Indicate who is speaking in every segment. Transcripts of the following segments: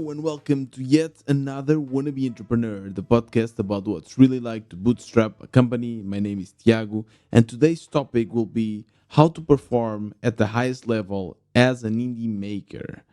Speaker 1: and welcome to yet another Wannabe Entrepreneur, the podcast about what it's really like to bootstrap a company. My name is Tiago, and today's topic will be how to perform at the highest level as an indie maker.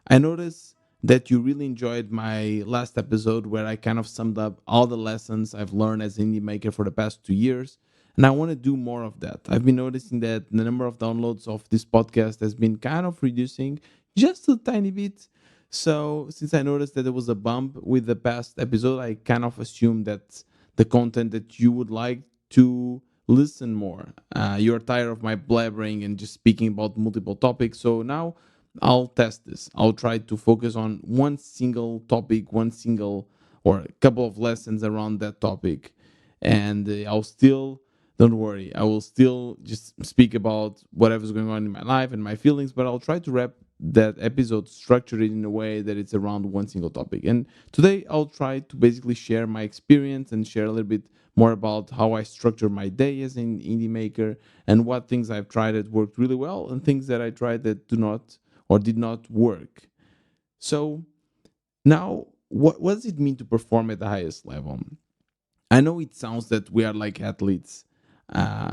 Speaker 1: I noticed that you really enjoyed my last episode where I kind of summed up all the lessons I've learned as an indie maker for the past 2 years. And I want to do more of that. I've been noticing that the number of downloads of this podcast has been kind of reducing just a tiny bit. So, since I noticed that there was a bump with the past episode, I kind of assumed that the content that you would like to listen more. You're tired of my blabbering and just speaking about multiple topics. So now I'll test this. I'll try to focus on one single topic, one single or a couple of lessons around that topic. And I'll still, don't worry, I will still just speak about whatever's going on in my life and my feelings, but I'll try to wrap that episode structured in a way that it's around one single topic. And today I'll try to basically share my experience and share a little bit more about how I structure my day as an indie maker and what things I've tried that worked really well and things that I tried that do not or did not work. So now, what does it mean to perform at the highest level? I know it sounds that we are like athletes,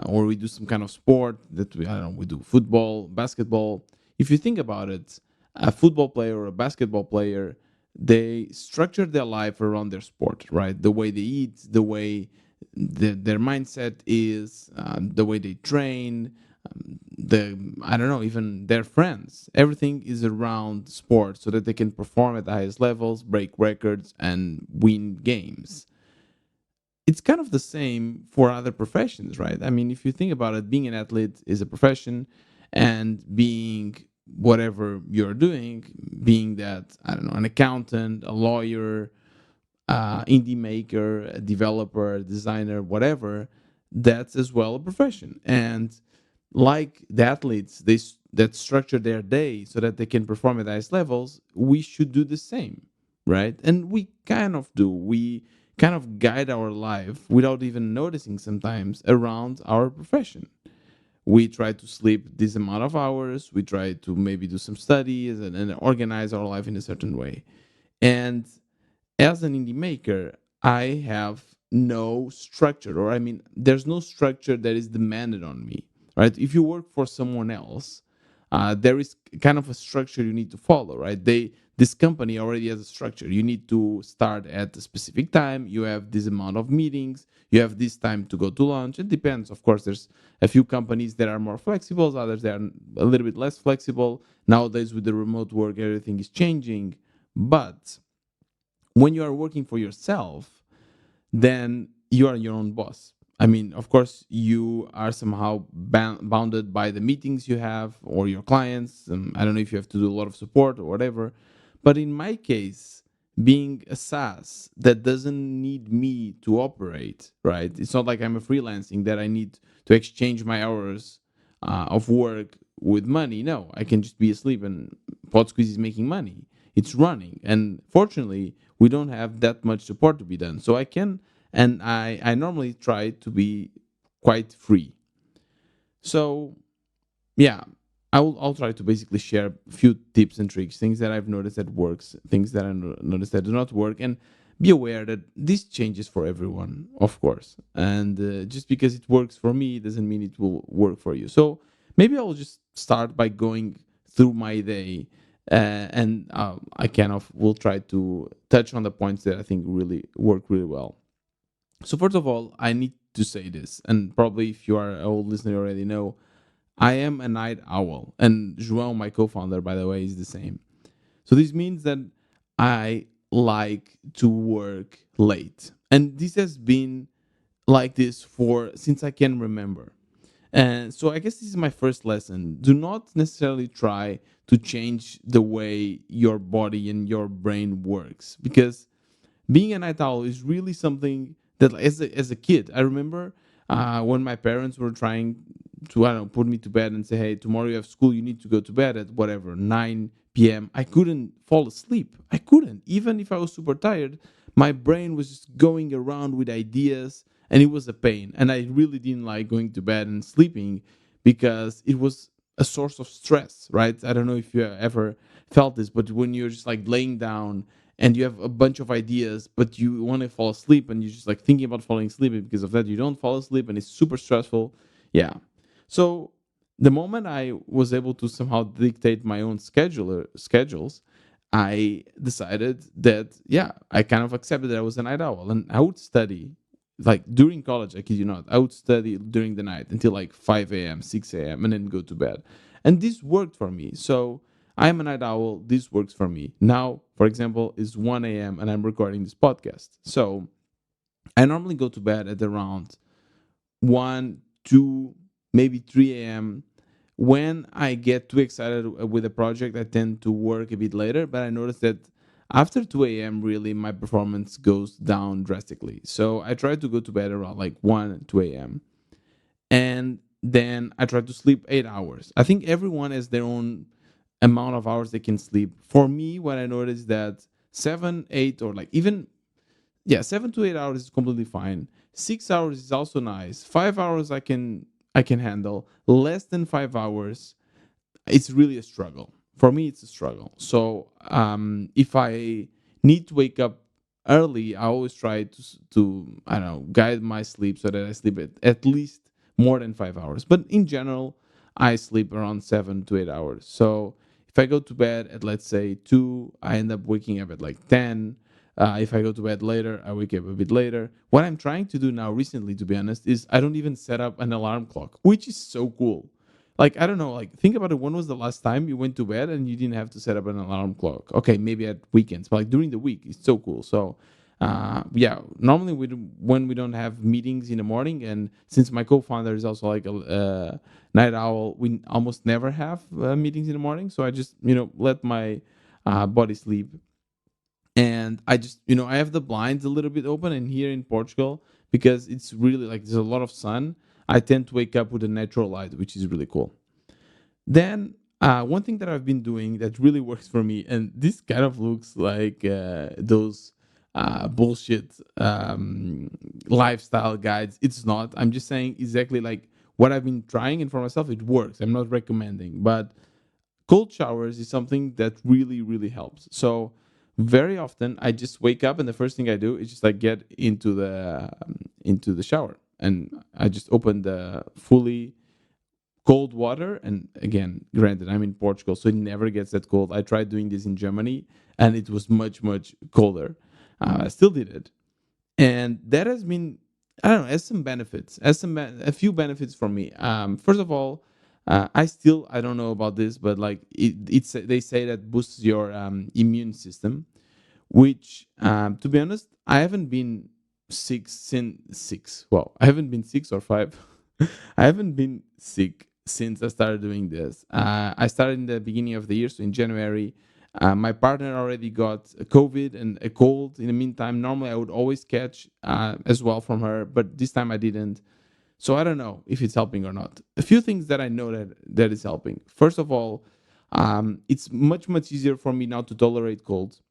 Speaker 1: or we do some kind of sport that I don't know, we do football, basketball. If you think about it, a football player or a basketball player, they structure their life around their sport, right? The way they eat, the way their mindset is, the way they train, the I don't know, even their friends. Everything is around sports so that they can perform at the highest levels, break records, and win games. It's kind of the same for other professions, right? I mean, if you think about it, being an athlete is a profession, and being whatever you're doing, being that, I don't know, an accountant, a lawyer, indie maker, a developer, a designer, whatever, that's as well a profession. And like the athletes, that structure their day so that they can perform at highest levels, we should do the same, right? And we kind of do. We kind of guide our life without even noticing sometimes around our profession. We try to sleep this amount of hours. We try to maybe do some studies and organize our life in a certain way. And as an indie maker, I have no structure, or I mean, there's no structure that is demanded on me, right? If you work for someone else, there is kind of a structure you need to follow, right? This company already has a structure. You need to start at a specific time. You have this amount of meetings. You have this time to go to lunch. It depends, of course. There's a few companies that are more flexible, others that are a little bit less flexible. Nowadays, with the remote work, everything is changing, but when you are working for yourself, then you are your own boss. I mean, of course, you are somehow bounded by the meetings you have or your clients. I don't know if you have to do a lot of support or whatever. But in my case, being a SaaS that doesn't need me to operate, right? It's not like I'm a freelancing that I need to exchange my hours of work with money. No, I can just be asleep and PodSqueeze is making money. It's running. And fortunately, we don't have that much support to be done. So I can, and I normally try to be quite free. So yeah, I'll try to basically share a few tips and tricks, things that I've noticed that works, things that I noticed that do not work, and be aware that this changes for everyone, of course. And just because it works for me doesn't mean it will work for you. So maybe I'll just start by going through my day, and I kind of will try to touch on the points that I think really work really well. So first of all, I need to say this, and probably if you are an old listener, you already know I am a night owl, and João, my co-founder, by the way, is the same. So this means that I like to work late, and this has been like this for since I can remember. And so I guess this is my first lesson. Do not necessarily try to change the way your body and your brain works, because being a night owl is really something that as a kid, I remember when my parents were trying to, I don't know, put me to bed and say, hey, tomorrow you have school, you need to go to bed at whatever, 9 p.m. I couldn't fall asleep. I couldn't. Even if I was super tired, my brain was just going around with ideas, and it was a pain. And I really didn't like going to bed and sleeping because it was a source of stress, right? I don't know if you ever felt this, but when you're just like laying down and you have a bunch of ideas, but you want to fall asleep and you're just like thinking about falling asleep, and because of that, you don't fall asleep and it's super stressful. Yeah. So the moment I was able to somehow dictate my own schedules, I decided that, yeah, I kind of accepted that I was a night owl and I would study like during college. I kid you not, I would study during the night until like 5 a.m., 6 a.m., and then go to bed. And this worked for me. So I'm a night owl. This works for me. Now, for example, it's 1 a.m. and I'm recording this podcast. So I normally go to bed at around 1, 2, maybe 3 a.m. When I get too excited with a project, I tend to work a bit later, but I notice that after 2 a.m., really, my performance goes down drastically. So I try to go to bed around like 1, 2 a.m. And then I try to sleep 8 hours. I think everyone has their own amount of hours they can sleep. For me, what I noticed is that 7, 8, or like even, yeah, 7 to 8 hours is completely fine. 6 hours is also nice. 5 hours I can handle. Less than 5 hours, it's really a struggle. For me, it's a struggle. So if I need to wake up early, I always try to I don't know, guide my sleep so that I sleep at least more than 5 hours. But in general, I sleep around 7 to 8 hours. So if I go to bed at, let's say, 2, I end up waking up at like 10. If I go to bed later, I wake up a bit later. What I'm trying to do now recently, to be honest, is I don't even set up an alarm clock, which is so cool. Like, I don't know, like, think about it. When was the last time you went to bed and you didn't have to set up an alarm clock? Okay, maybe at weekends, but like during the week, it's so cool. So, yeah, normally when we don't have meetings in the morning, and since my co-founder is also like a night owl, we almost never have meetings in the morning. So I just, let my body sleep. And I just, I have the blinds a little bit open. And here in Portugal, because it's really like there's a lot of sun, I tend to wake up with a natural light, which is really cool. Then one thing that I've been doing that really works for me, and this kind of looks like those bullshit lifestyle guides. It's not. I'm just saying exactly like what I've been trying, and for myself, it works. I'm not recommending, but cold showers is something that really, really helps. So very often I just wake up and the first thing I do is just like get into the shower, and I just open the fully cold water. And again, granted, I'm in Portugal, so it never gets that cold. I tried doing this in Germany, and it was much, much colder. I still did it, and that has been, I don't know, has some benefits, a few benefits for me. First of all, I don't know about this, but like it's they say that boosts your immune system, which to be honest, I haven't been sick since six. Well, I haven't been 6 or 5. I haven't been sick since I started doing this. I started in the beginning of the year, so in January. My partner already got a COVID and a cold. In the meantime, normally I would always catch as well from her, but this time I didn't. So I don't know if it's helping or not. A few things that I know that is helping. First of all, it's much much easier for me now to tolerate colds,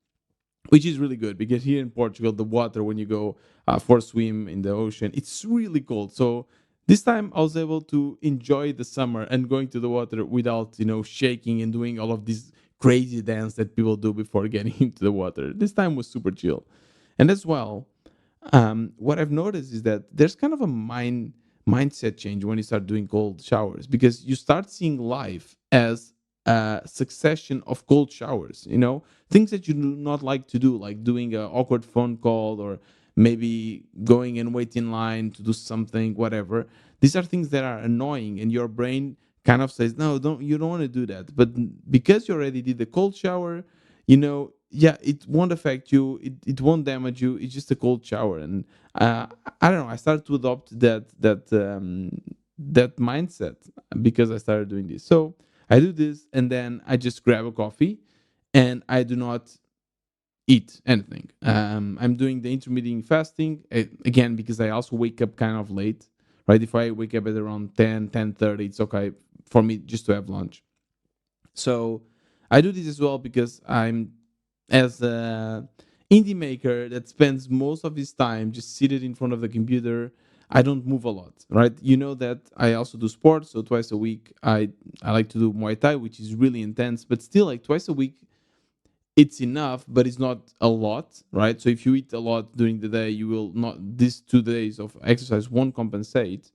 Speaker 1: which is really good because here in Portugal, the water when you go for a swim in the ocean, it's really cold. So this time I was able to enjoy the summer and going to the water without shaking and doing all of this crazy dance that people do before getting into the water. This time was super chill, and as well, what I've noticed is that there's kind of a mindset change when you start doing cold showers because you start seeing life as a succession of cold showers. Things that you do not like to do, like doing an awkward phone call or maybe going and wait in line to do something, whatever. These are things that are annoying, and your brain kind of says, "No, don't want to do that." But because you already did the cold shower, yeah, it won't affect you. It won't damage you. It's just a cold shower, and uh, I don't know. I started to adopt that mindset because I started doing this. So I do this, and then I just grab a coffee, and I do not eat anything. I'm doing the intermittent fasting again because I also wake up kind of late. Right, if I wake up at around 10:30, it's okay for me just to have lunch. So I do this as well because I'm as a indie maker that spends most of his time just seated in front of the computer. I don't move a lot, right? You know that I also do sports, so twice a week I like to do Muay Thai, which is really intense, but still like twice a week it's enough, but it's not a lot, right? So if you eat a lot during the day, you will not, these 2 days of exercise won't compensate.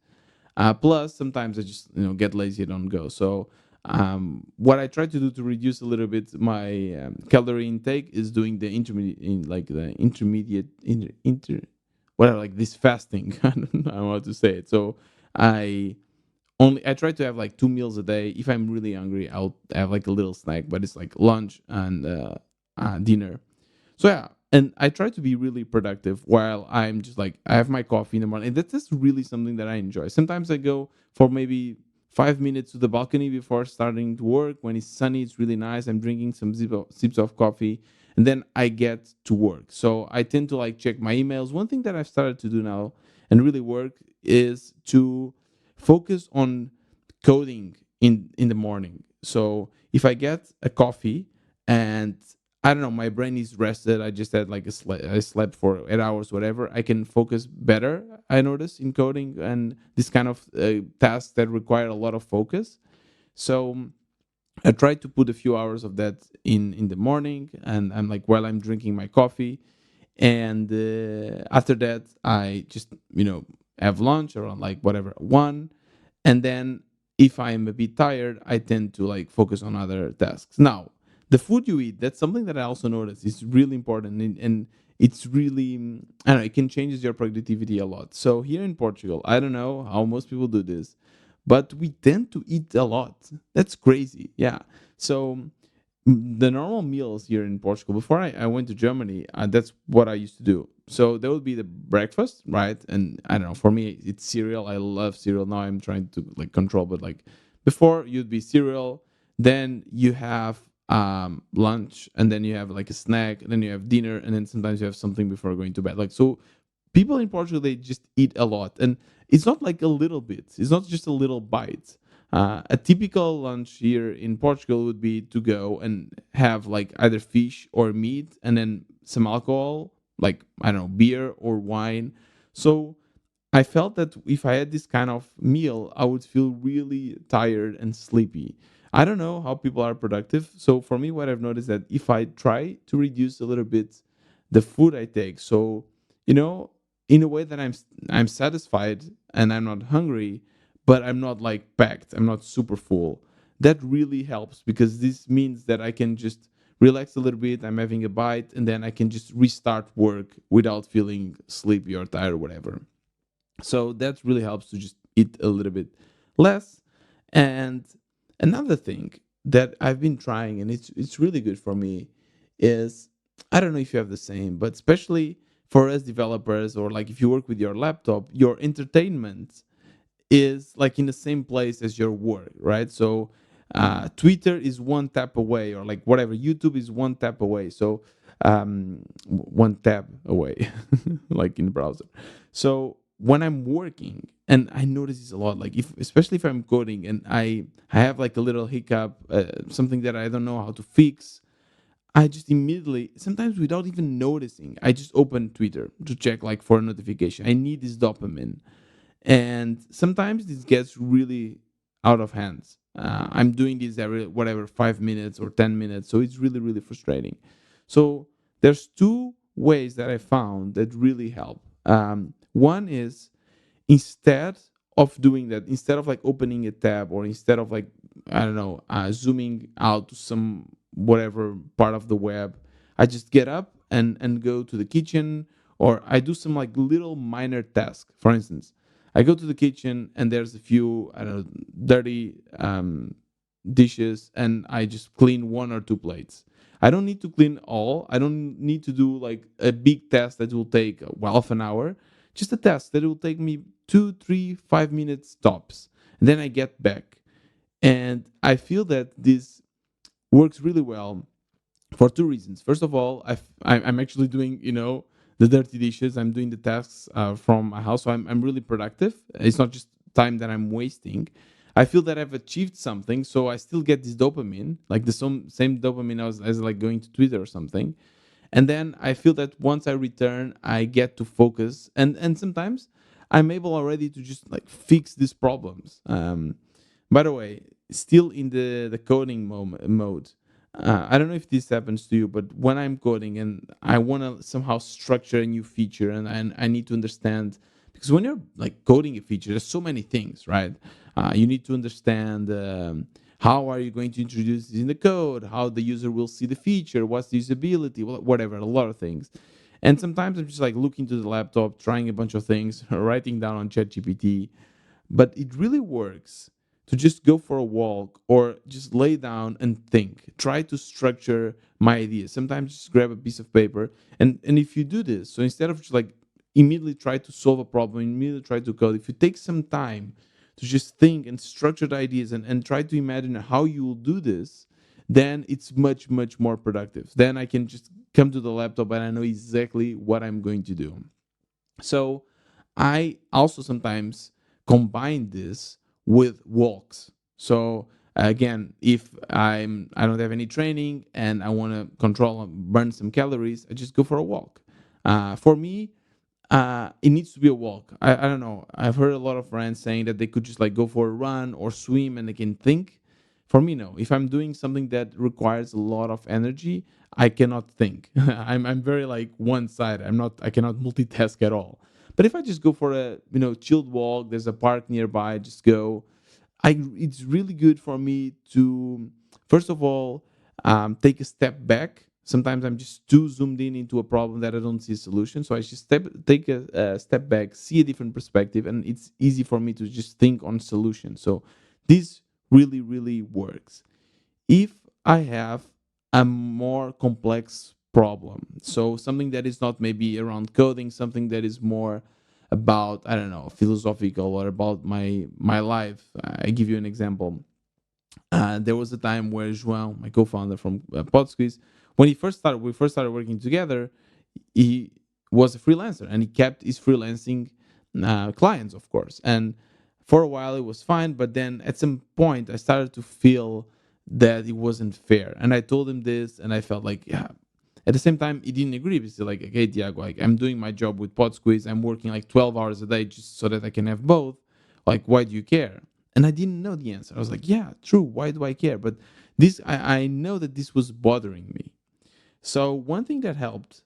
Speaker 1: Plus, sometimes I just get lazy and don't go. So what I try to do to reduce a little bit my calorie intake is doing the intermediate, like the intermediate, whatever, like this fasting. I don't know how to say it. So I I try to have like 2 meals a day. If I'm really hungry, I'll have like a little snack, but it's like lunch and dinner. So yeah, and I try to be really productive while I'm just like I have my coffee in the morning. And that's just really something that I enjoy. Sometimes I go for maybe 5 minutes to the balcony before starting to work. When it's sunny, it's really nice. I'm drinking some sips of coffee, and then I get to work. So I tend to like check my emails. One thing that I've started to do now and really work is to focus on coding in the morning. So if I get a coffee and I don't know, my brain is rested. I just had like I slept for 8 hours, whatever. I can focus better. I notice in coding and this kind of tasks that require a lot of focus. So I try to put a few hours of that in the morning, and I'm like while I'm drinking my coffee, and after that I just have lunch around like whatever 1, and then if I'm a bit tired, I tend to like focus on other tasks. Now, the food you eat, that's something that I also notice is really important, and it's really I don't know, it can changes your productivity a lot. So here in Portugal, I don't know how most people do this, but we tend to eat a lot. That's crazy. Yeah. So the normal meals here in Portugal, before I went to Germany, that's what I used to do. So there would be the breakfast, right? And I don't know, for me, it's cereal. I love cereal. Now I'm trying to like control, but like before, you'd be cereal. Then you have lunch, and then you have like a snack, and then you have dinner, and then sometimes you have something before going to bed. Like, so people in Portugal, they just eat a lot. And it's not like a little bit, it's not just a little bite. A typical lunch here in Portugal would be to go and have like either fish or meat and then some alcohol, like I don't know, beer or wine. So I felt that if I had this kind of meal, I would feel really tired and sleepy. I don't know how people are productive. So for me, what I've noticed that if I try to reduce a little bit the food I take, so you know, in a way that I'm satisfied and I'm not hungry, but I'm not like packed. I'm not super full. That really helps because this means that I can just relax a little bit. I'm having a bite, and then I can just restart work without feeling sleepy or tired or whatever. So that really helps to just eat a little bit less. And another thing that I've been trying, and it's really good for me, is I don't know if you have the same, but especially for us developers, or like if you work with your laptop, your entertainment is like in the same place as your work, right? So Twitter is one tap away, or like whatever, YouTube is one tap away. So one tab away, like in the browser. So when I'm working, and I notice this a lot, like if especially if I'm coding and I have like a little hiccup, something that I don't know how to fix, I just immediately, sometimes without even noticing, I just open Twitter to check like for a notification. I need this dopamine, and sometimes this gets really out of hands. I'm doing this every whatever 5 minutes or 10 minutes, so it's really really frustrating. So there's two ways that I found that really help. One is, instead of doing that, instead of like opening a tab, or instead of like I don't know, zooming out to some whatever part of the web, I just get up and go to the kitchen, or I do some like little minor task. For instance, I go to the kitchen and there's a few I don't know dirty dishes, and I just clean one or two plates. I don't need to clean all. I don't need to do like a big task that will take well half an hour. Just a task that will take me 2, 3, 5 minutes tops. And then I get back. And I feel that this works really well for two reasons. First of all, I'm actually doing, the dirty dishes. I'm doing the tasks from my house. So I'm really productive. It's not just time that I'm wasting. I feel that I've achieved something. So I still get this dopamine, like the same dopamine as like going to Twitter or something. And then I feel that once I return, I get to focus. And sometimes I'm able already to just like fix these problems. By the way, still in the coding mode. I don't know if this happens to you, but when I'm coding and I want to somehow structure a new feature, and I need to understand, because when you're like coding a feature, there's so many things, right? You need to understand how are you going to introduce this in the code, how the user will see the feature, what's the usability, whatever, a lot of things. And sometimes I'm just like looking to the laptop, trying a bunch of things, writing down on ChatGPT, but it really works to just go for a walk or just lay down and think. Try to structure my ideas. Sometimes just grab a piece of paper, and if you do this, so instead of just like immediately try to solve a problem, immediately try to code, if you take some time to just think and structure the ideas and try to imagine how you will do this, then it's much, much more productive. Then I can just come to the laptop and I know exactly what I'm going to do. So I also sometimes combine this with walks. So again, if I don't have any training and I want to control and burn some calories, I just go for a walk. For me, it needs to be a walk. I don't know. I've heard a lot of friends saying that they could just like go for a run or swim and they can think. For me, no. If I'm doing something that requires a lot of energy, I cannot think. I'm very like one sided. I cannot multitask at all. But if I just go for a chilled walk, there's a park nearby, just go. It's really good for me to first of all take a step back. Sometimes I'm just too zoomed in into a problem that I don't see a solution. So I just take a step back, see a different perspective, and it's easy for me to just think on solutions. So this really, really works. If I have a more complex problem, so something that is not maybe around coding, something that is more about, I don't know, philosophical or about my life. I give you an example. There was a time where João, my co-founder from Podsquiz, when we first started working together, he was a freelancer and he kept his freelancing clients, of course. And for a while it was fine, but then at some point I started to feel that it wasn't fair. And I told him this, and I felt like, yeah. At the same time, he didn't agree. He's like, okay, Tiago, like I'm doing my job with Podsquiz. I'm working like 12 hours a day just so that I can have both. Like, why do you care? And I didn't know the answer. I was like, yeah, true. Why do I care? But I know that this was bothering me. So one thing that helped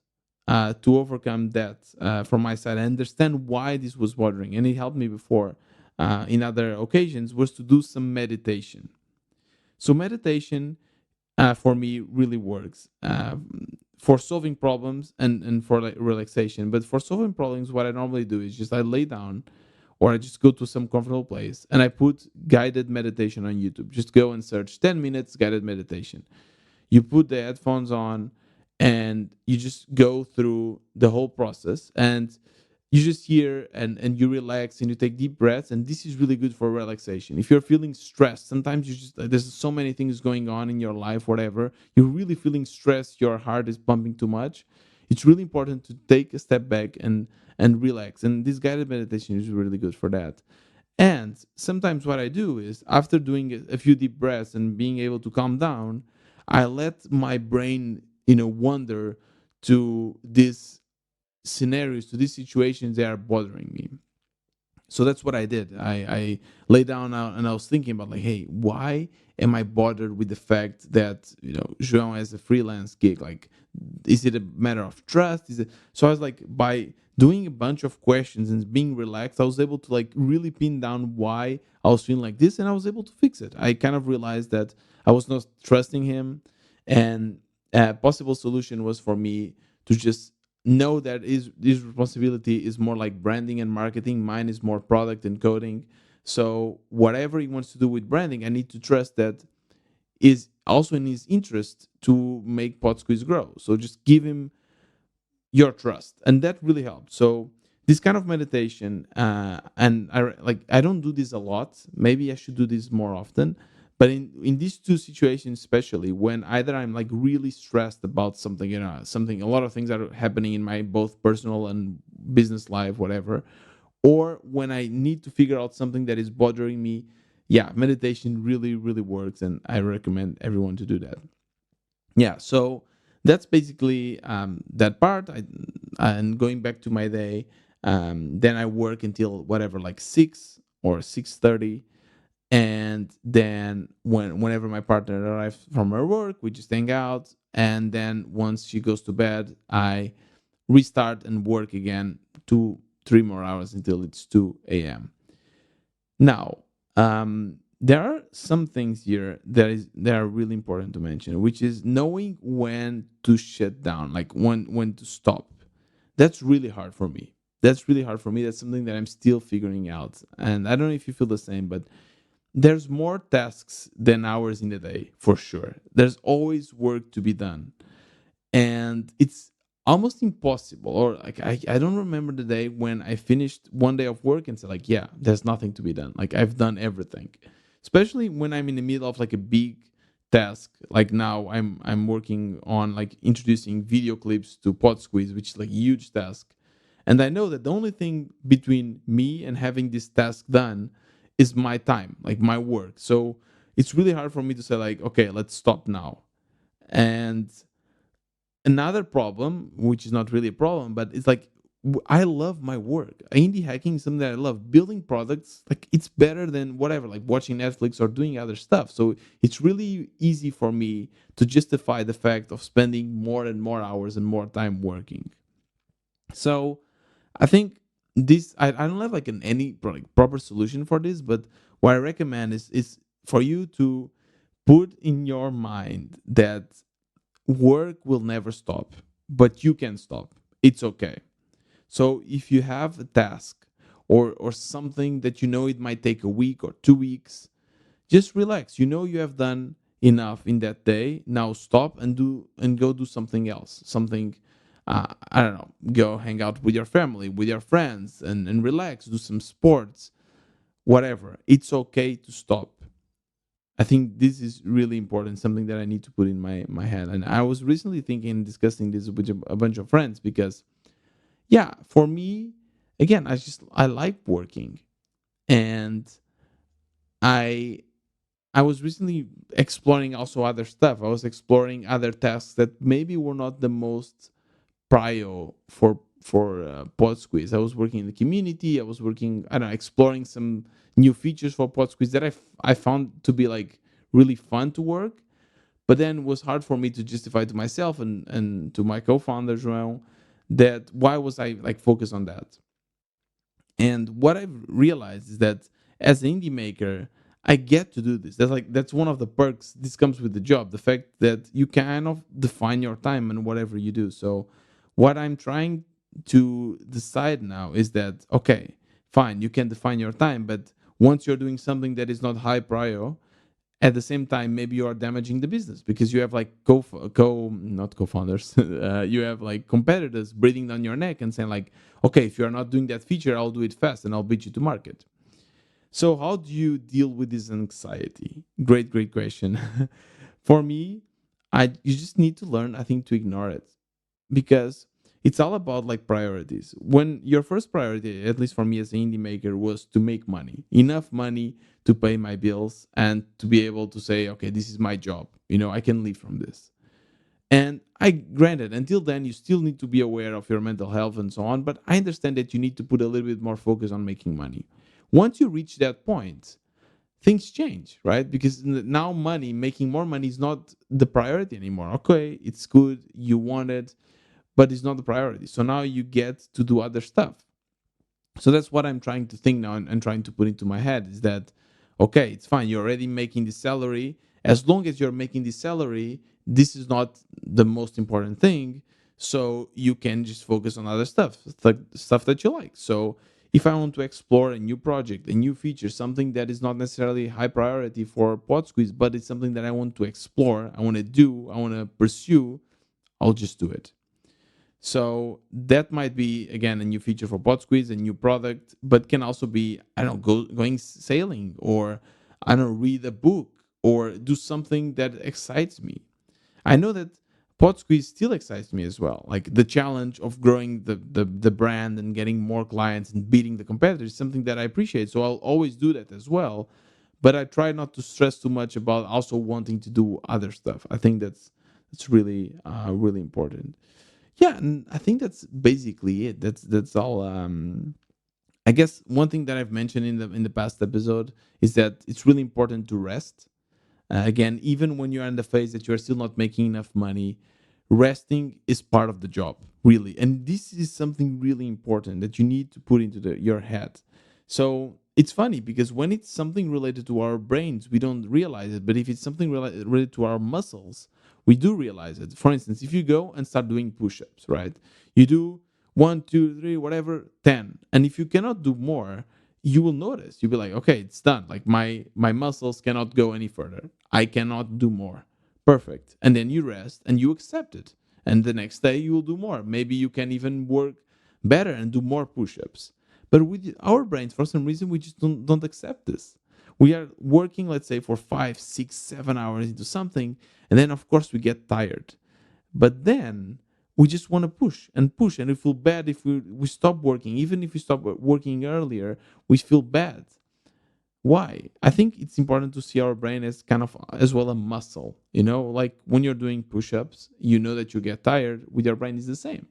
Speaker 1: to overcome that from my side, I understand why this was bothering, and it helped me before in other occasions, was to do some meditation. So meditation for me really works for solving problems and for like relaxation. But for solving problems, what I normally do is just I lay down or I just go to some comfortable place and I put guided meditation on YouTube. Just go and search 10 minutes guided meditation. You put the headphones on and you just go through the whole process, and you just hear and you relax and you take deep breaths, and this is really good for relaxation. If you're feeling stressed, sometimes you just there's so many things going on in your life, whatever, you're really feeling stressed, your heart is pumping too much, it's really important to take a step back and relax, and this guided meditation is really good for that. And sometimes what I do is after doing a few deep breaths and being able to calm down, I let my brain wander to these scenarios, to these situations that are bothering me. So that's what I did. I lay down and I was thinking about like, hey, why am I bothered with the fact that João has a freelance gig? Like, is it a matter of trust? Is it so? I was like, by doing a bunch of questions and being relaxed, I was able to like really pin down why I was feeling like this, and I was able to fix it. I kind of realized that I was not trusting him, and a possible solution was for me to just know that his responsibility is more like branding and marketing. Mine is more product and coding. So whatever he wants to do with branding, I need to trust that is also in his interest to make Podsquiz grow. So just give him your trust, and that really helped. So this kind of meditation, and I don't do this a lot. Maybe I should do this more often. But in these two situations, especially when either I'm like really stressed about something, something, a lot of things are happening in my both personal and business life, whatever, or when I need to figure out something that is bothering me, yeah, meditation really, really works, and I recommend everyone to do that. Yeah, so that's basically that part. And going back to my day, Then I work until whatever, like 6 or 6:30, and then whenever my partner arrives from her work, we just hang out. And then once she goes to bed, I restart and work again 2 3 more hours until it's 2 a.m. Now, there are some things here that are really important to mention, which is knowing when to shut down, like when to stop. That's really hard for me. That's really hard for me. That's something that I'm still figuring out. And I don't know if you feel the same, but there's more tasks than hours in the day, for sure. There's always work to be done, and it's almost impossible, or like I don't remember the day when I finished one day of work and said like, yeah, there's nothing to be done, like I've done everything. Especially when I'm in the middle of like a big task, like now I'm working on like introducing video clips to Pod Squeeze, which is like a huge task. And I know that the only thing between me and having this task done is my time, like my work. So it's really hard for me to say like, okay, let's stop now. And another problem, which is not really a problem, but it's like I love my work. Indie hacking is something that I love. Building products, like it's better than whatever, like watching Netflix or doing other stuff. So it's really easy for me to justify the fact of spending more and more hours and more time working. So I think this I don't have like any proper solution for this, but what I recommend is for you to put in your mind that work will never stop, but you can stop. It's okay. So if you have a task or something that you know it might take a week or 2 weeks, just relax. You know you have done enough in that day. Now stop and go do something else. Something I don't know, go hang out with your family, with your friends, and relax, do some sports, whatever. It's okay to stop. I think this is really important, something that I need to put in my head. And I was recently thinking, discussing this with a bunch of friends because, yeah, for me, again, I like working, and I I was recently exploring also other stuff. I was exploring other tasks that maybe were not the most prio for Pod Squeeze. I was working in the community. I was working, I don't know, exploring some new features for Pod Squeeze that I found to be like really fun to work. But then it was hard for me to justify to myself and to my co-founders, well, that why was I like focused on that? And what I've realized is that as an indie maker, I get to do this. That's one of the perks. This comes with the job, the fact that you kind of define your time and whatever you do. So what I'm trying to decide now is that okay, fine, you can define your time, but once you're doing something that is not high prior, at the same time maybe you are damaging the business because you have like co not co-founders, you have like competitors breathing down your neck and saying like, okay, if you're not doing that feature, I'll do it fast and I'll beat you to market. So how do you deal with this anxiety? Great question. For me, I you just need to learn, I think, to ignore it, because it's all about like priorities. When your first priority, at least for me as an indie maker, was to make money, enough money to pay my bills and to be able to say, okay, this is my job. I can live from this. And I granted, until then, you still need to be aware of your mental health and so on. But I understand that you need to put a little bit more focus on making money. Once you reach that point, things change, right? Because now making more money is not the priority anymore. Okay, it's good, you want it, but it's not the priority. So now you get to do other stuff. So that's what I'm trying to think now and trying to put into my head is that, okay, it's fine. You're already making the salary. As long as you're making the salary, this is not the most important thing. So you can just focus on other stuff, like stuff that you like. So if I want to explore a new project, a new feature, something that is not necessarily high priority for Pod Squeeze, but it's something that I want to explore, I want to do, I want to pursue, I'll just do it. So that might be again a new feature for Pod Squeeze, a new product, but can also be, I don't know, going sailing, or I don't know, read a book or do something that excites me. I know that Pod Squeeze still excites me as well. Like the challenge of growing the brand and getting more clients and beating the competitors is something that I appreciate. So I'll always do that as well. But I try not to stress too much about also wanting to do other stuff. I think that's really really important. Yeah, and I think that's basically it. That's all. I guess one thing that I've mentioned in the past episode is that it's really important to rest. Again, even when you're in the phase that you're still not making enough money, resting is part of the job, really. And this is something really important that you need to put into your head. So it's funny because when it's something related to our brains, we don't realize it. But if it's something related to our muscles, we do realize it. For instance, if you go and start doing push ups, right? You do one, two, three, whatever, 10. And if you cannot do more, you will notice. You'll be like, okay, it's done. Like my muscles cannot go any further. I cannot do more. Perfect. And then you rest and you accept it. And the next day you will do more. Maybe you can even work better and do more push-ups. But with our brains, for some reason, we just don't accept this. We are working, let's say, for 5, 6, 7 hours into something, and then of course we get tired. But then we just want to push, and we feel bad if we stop working. Even if we stop working earlier, we feel bad. Why? I think it's important to see our brain as kind of as well a muscle. Like when you're doing push-ups, you know that you get tired. With your brain is the same.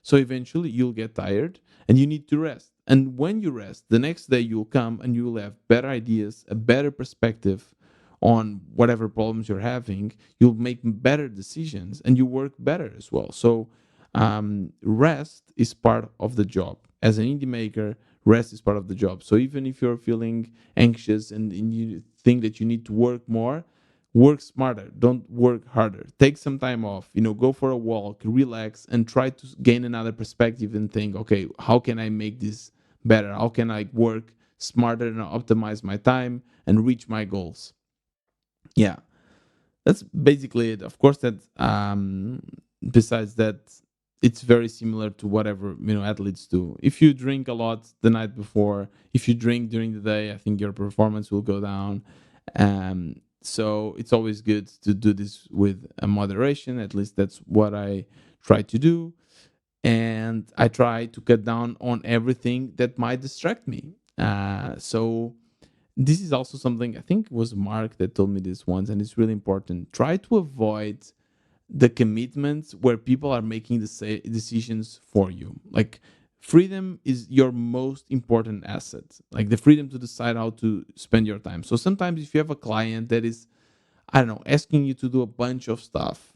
Speaker 1: So eventually you'll get tired and you need to rest. And when you rest, the next day you'll come and you will have better ideas, a better perspective on whatever problems you're having. You'll make better decisions and you work better as well. So rest is part of the job. As an indie maker, rest is part of the job. So even if you're feeling anxious and you think that you need to work more, work smarter. Don't work harder. Take some time off. Go for a walk, relax, and try to gain another perspective and think, okay, how can I make this better? How can I work smarter and optimize my time and reach my goals? Yeah, that's basically it. Of course, that besides that, it's very similar to whatever athletes do. If you drink a lot the night before, if you drink during the day, I think your performance will go down. So it's always good to do this with a moderation. At least that's what I try to do, and I try to cut down on everything that might distract me. So this is also something I think it was Mark that told me this once, and it's really important. Try to avoid the commitments where people are making the decisions for you. Like freedom is your most important asset. Like the freedom to decide how to spend your time. So sometimes if you have a client that is, I don't know, asking you to do a bunch of stuff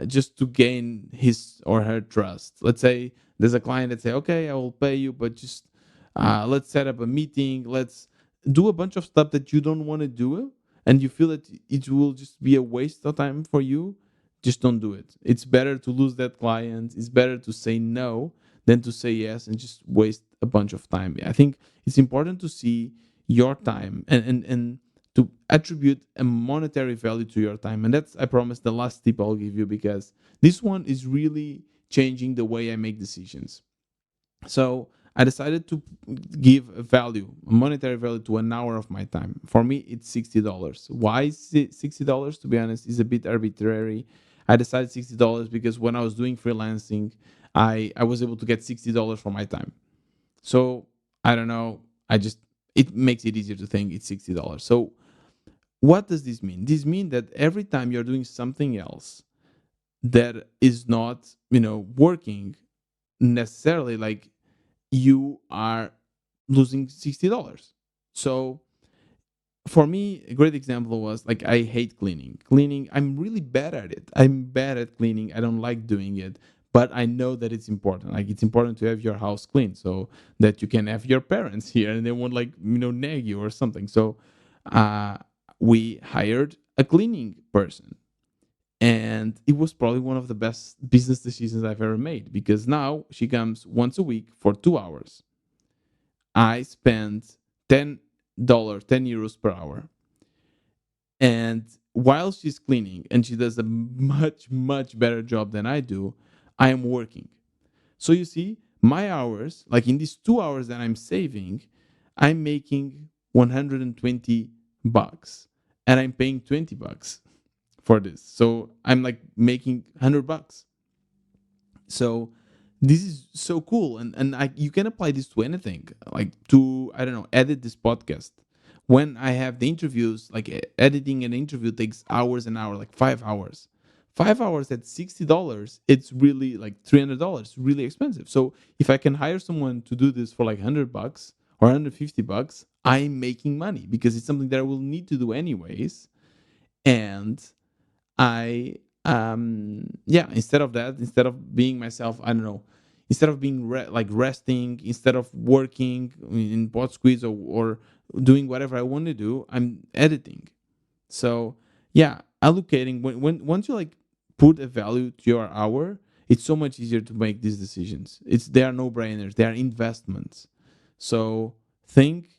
Speaker 1: just to gain his or her trust. Let's say there's a client that say, okay, I will pay you, but just let's set up a meeting. Let's do a bunch of stuff that you don't want to do, and you feel that it will just be a waste of time for you. Just don't do it. It's better to lose that client. It's better to say no than to say yes and just waste a bunch of time. I think it's important to see your time and to attribute a monetary value to your time. And that's, I promise, the last tip I'll give you, because this one is really changing the way I make decisions. So I decided to give a value, a monetary value, to an hour of my time. For me, it's $60. Why is it $60? To be honest, is a bit arbitrary. I decided $60 because when I was doing freelancing, I was able to get $60 for my time. So I don't know. It makes it easier to think it's $60. So what does this mean? This means that every time you're doing something else that is not, working necessarily, like, you are losing $60. So for me, a great example was, like, I hate cleaning. Cleaning, I'm really bad at it. I'm bad at cleaning. I don't like doing it, but I know that it's important. Like, it's important to have your house clean so that you can have your parents here and they won't, like, nag you or something. So uh, we hired a cleaning person, and it was probably one of the best business decisions I've ever made, because now she comes once a week for 2 hours. I spend $10, €10 per hour. And while she's cleaning and she does a much, much better job than I do, I am working. So you see, my hours, like in these 2 hours that I'm saving, I'm making 120 bucks, and I'm paying 20 bucks for this. So I'm like making 100 bucks. So this is so cool, and you can apply this to anything, like to, I don't know, edit this podcast. When I have the interviews, like editing an interview takes hours and hours, like 5 hours. 5 hours at $60, it's really like $300, really expensive. So if I can hire someone to do this for like $100 or $150, I'm making money because it's something that I will need to do anyways. And I yeah, instead of that, instead of being myself, I don't know, instead of being like resting, instead of working in pod squeeze or doing whatever I want to do, I'm editing. So yeah, allocating when once you like put a value to your hour, it's so much easier to make these decisions. It's They are no brainers. They are investments. So think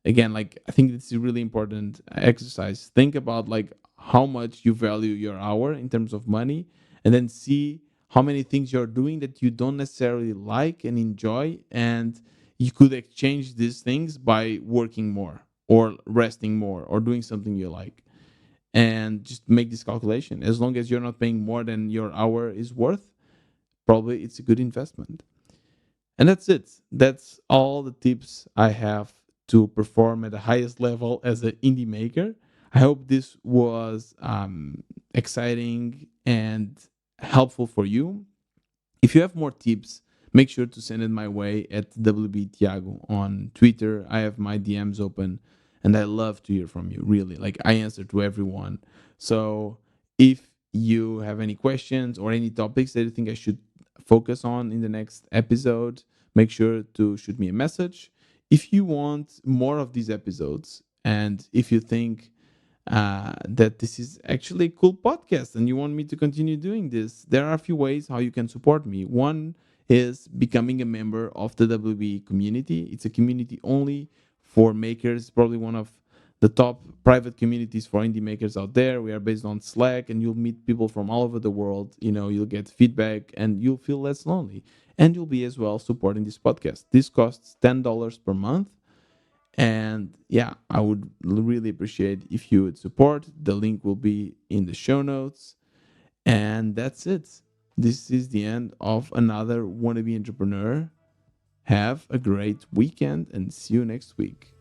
Speaker 1: again, like I think it's a really important exercise. Think about like how much you value your hour in terms of money, and then see how many things you're doing that you don't necessarily like and enjoy, and you could exchange these things by working more or resting more or doing something you like, and just make this calculation. As long as you're not paying more than your hour is worth, probably it's a good investment. And that's it. That's all the tips I have to perform at the highest level as an indie maker. I hope this was exciting and helpful for you. If you have more tips, make sure to send it my way at WB on Twitter. I have my DMs open and I love to hear from you, really. Like, I answer to everyone. So if you have any questions or any topics that you think I should focus on in the next episode, make sure to shoot me a message. If you want more of these episodes, and if you think that this is actually a cool podcast and you want me to continue doing this, there are a few ways how you can support me. One is becoming a member of the WB community. It's a community only for makers, probably one of the top private communities for indie makers out there. We are based on Slack, and you'll meet people from all over the world. You'll get feedback and you'll feel less lonely. And you'll be as well supporting this podcast. This costs $10 per month, and yeah, I would really appreciate if you would support. The link will be in the show notes. And that's it. This is the end of another Wannabe Entrepreneur. Have a great weekend and see you next week.